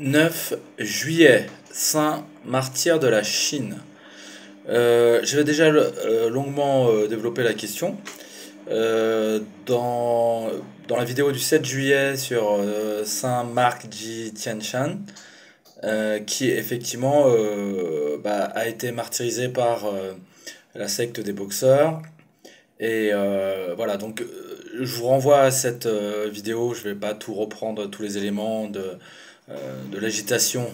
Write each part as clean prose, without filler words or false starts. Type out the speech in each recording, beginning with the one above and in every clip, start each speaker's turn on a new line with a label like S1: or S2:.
S1: 9 juillet, Saint Martyr de la Chine. J'avais déjà longuement développé la question. Dans la vidéo du 7 juillet sur Saint Marc Ji Tianshan, qui effectivement a été martyrisé par la secte des boxeurs. Et voilà, donc je vous renvoie à cette vidéo, je vais pas tout reprendre, tous les éléments de l'agitation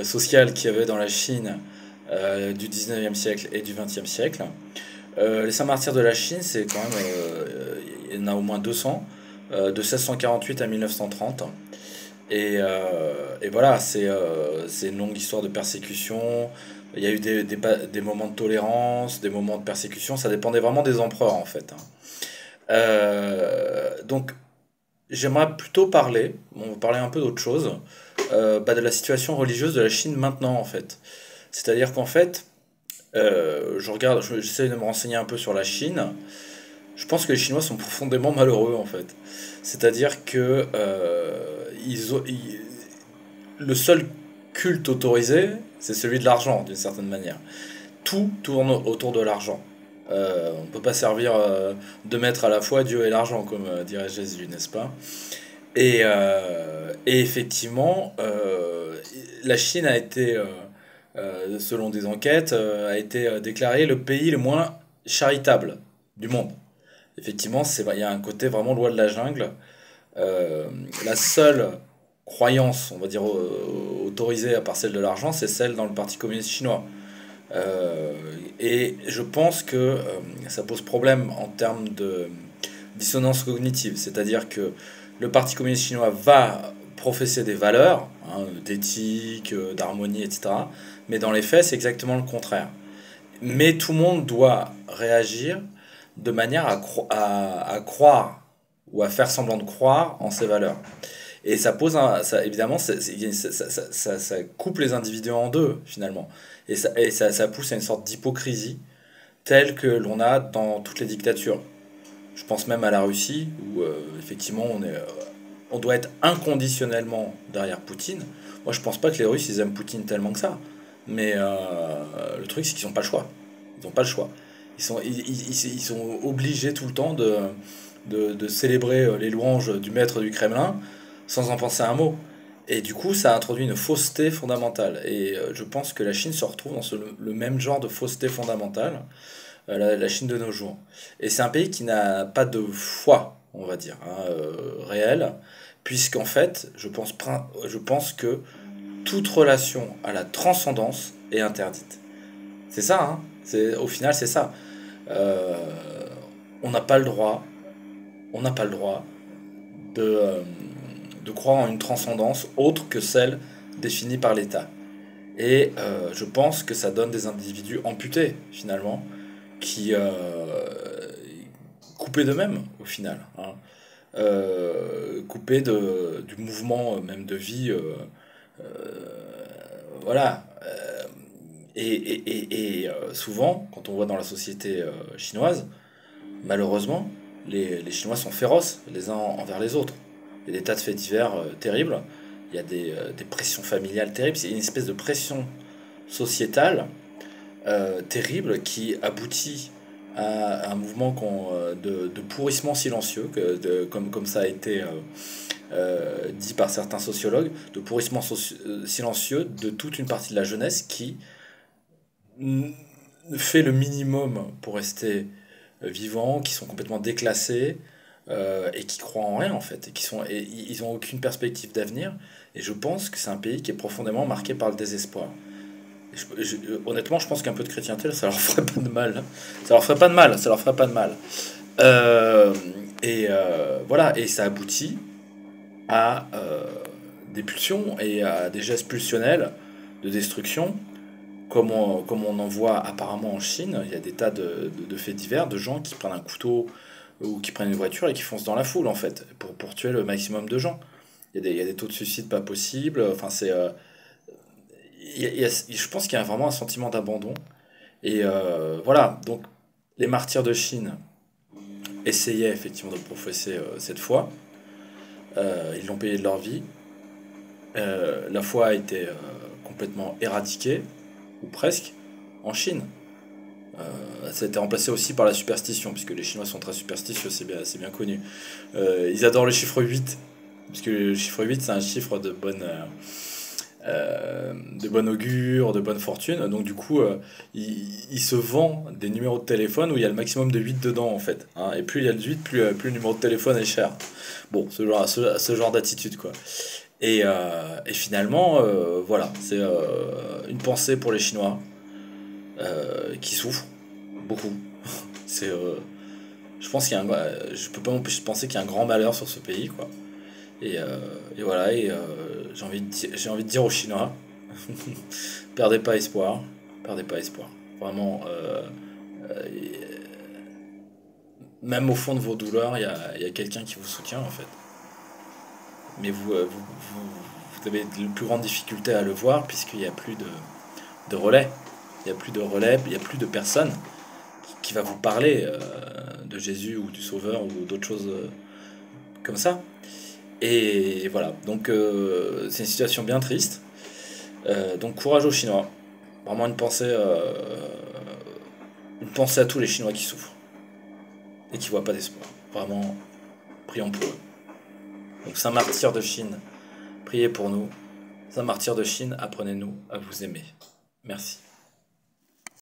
S1: sociale qu'il y avait dans la Chine du 19e siècle et du 20e siècle. Les saints martyrs de la Chine, c'est quand même, il y en a au moins 200, de 1648 à 1930. Et voilà, c'est une longue histoire de persécution. Il y a eu des moments de tolérance, des moments de persécution, ça dépendait vraiment des empereurs en fait, hein. Donc j'aimerais plutôt parler, on va parler un peu d'autre chose, de la situation religieuse de la Chine maintenant en fait. C'est-à-dire qu'en fait, j'essaie de me renseigner un peu sur la Chine. Je pense que les Chinois sont profondément malheureux en fait. C'est-à-dire que le seul culte autorisé, c'est celui de l'argent d'une certaine manière. Tout tourne autour de l'argent. On ne peut pas servir de maître à la fois Dieu et l'argent, comme dirait Jésus, n'est-ce pas? Et effectivement, la Chine a été, selon des enquêtes, a été déclaré le pays le moins charitable du monde. Effectivement, il y a un côté vraiment loi de la jungle. La seule croyance, on va dire, autorisée à part celle de l'argent, c'est celle dans le Parti communiste chinois. Et je pense que ça pose problème en termes de dissonance cognitive. C'est-à-dire que le Parti communiste chinois va professer des valeurs, hein, d'éthique, d'harmonie, etc. Mais dans les faits, c'est exactement le contraire. Mais tout le monde doit réagir de manière à croire ou à faire semblant de croire en ces valeurs. Et ça pose évidemment, ça coupe les individus en deux, finalement. Et ça pousse à une sorte d'hypocrisie telle que l'on a dans toutes les dictatures. Je pense même à la Russie, où effectivement on doit être inconditionnellement derrière Poutine. Moi, je pense pas que les Russes ils aiment Poutine tellement que ça. Mais le truc, c'est qu'ils n'ont pas le choix. Ils n'ont pas le choix. Ils sont obligés tout le temps de célébrer les louanges du maître du Kremlin sans en penser un mot. Et du coup, ça a introduit une fausseté fondamentale. Et je pense que la Chine se retrouve dans le même genre de fausseté fondamentale, la Chine de nos jours. Et c'est un pays qui n'a pas de foi, on va dire, hein, réelle, puisqu'en fait, je pense que toute relation à la transcendance est interdite. C'est ça, hein. Au final, c'est ça. Euh, on n'a pas le droit, on n'a pas le droit de, euh, de croire en une transcendance autre que celle définie par l'État. Et je pense que ça donne des individus amputés, finalement, qui coupés d'eux-mêmes, au final, hein. Coupés du mouvement même de vie, voilà. Et souvent, quand on voit dans la société chinoise, malheureusement, les Chinois sont féroces les uns envers les autres. Il y a des tas de faits divers terribles. Il y a des pressions familiales terribles. C'est une espèce de pression sociétale terrible qui aboutit à un mouvement de pourrissement silencieux, comme ça a été dit par certains sociologues, de pourrissement silencieux de toute une partie de la jeunesse qui fait le minimum pour rester vivants, qui sont complètement déclassés et qui croient en rien en fait, et ils ont aucune perspective d'avenir. Et je pense que c'est un pays qui est profondément marqué par le désespoir. Honnêtement, je pense qu'un peu de chrétienté, ça leur ferait pas de mal, hein. Ça leur ferait pas de mal, ça leur ferait pas de mal. Voilà, et ça aboutit à des pulsions et à des gestes pulsionnels de destruction comme on en voit apparemment en Chine. Il y a des tas de faits divers, de gens qui prennent un couteau ou qui prennent une voiture et qui foncent dans la foule, en fait, pour tuer le maximum de gens. Il y a des taux de suicide pas possibles. Enfin, je pense qu'il y a vraiment un sentiment d'abandon. Et voilà, donc les martyrs de Chine essayaient effectivement de professer cette foi. Ils l'ont payé de leur vie. La foi a été complètement éradiquée, ou presque, en Chine. Ça a été remplacé aussi par la superstition, puisque les Chinois sont très superstitieux, c'est bien connu. Ils adorent le chiffre 8, puisque le chiffre 8 c'est un chiffre de bonne augure, de bonne fortune. Donc du coup, il se vend des numéros de téléphone où il y a le maximum de 8 dedans en fait, hein. Et plus il y a de 8, plus le numéro de téléphone est cher. Bon, ce genre d'attitude quoi. Et finalement, voilà, c'est une pensée pour les Chinois qui souffrent beaucoup. C'est, je pense qu'il y a je peux pas m'empêcher de penser qu'il y a un grand malheur sur ce pays quoi. Et voilà, j'ai envie de dire aux Chinois, perdez pas espoir, perdez pas espoir. Vraiment, euh, même au fond de vos douleurs, il y a quelqu'un qui vous soutient en fait. Mais vous avez de plus grandes difficultés à le voir puisqu'il n'y a plus de relais. Il n'y a plus de relais, il n'y a plus de personne qui va vous parler de Jésus ou du Sauveur ou d'autres choses comme ça. Et voilà, donc c'est une situation bien triste. Donc courage aux Chinois. Vraiment une pensée à tous les Chinois qui souffrent et qui voient pas d'espoir. Vraiment, prions pour eux. Donc Saint Martyr de Chine, priez pour nous. Saint Martyr de Chine, apprenez-nous à vous aimer. Merci.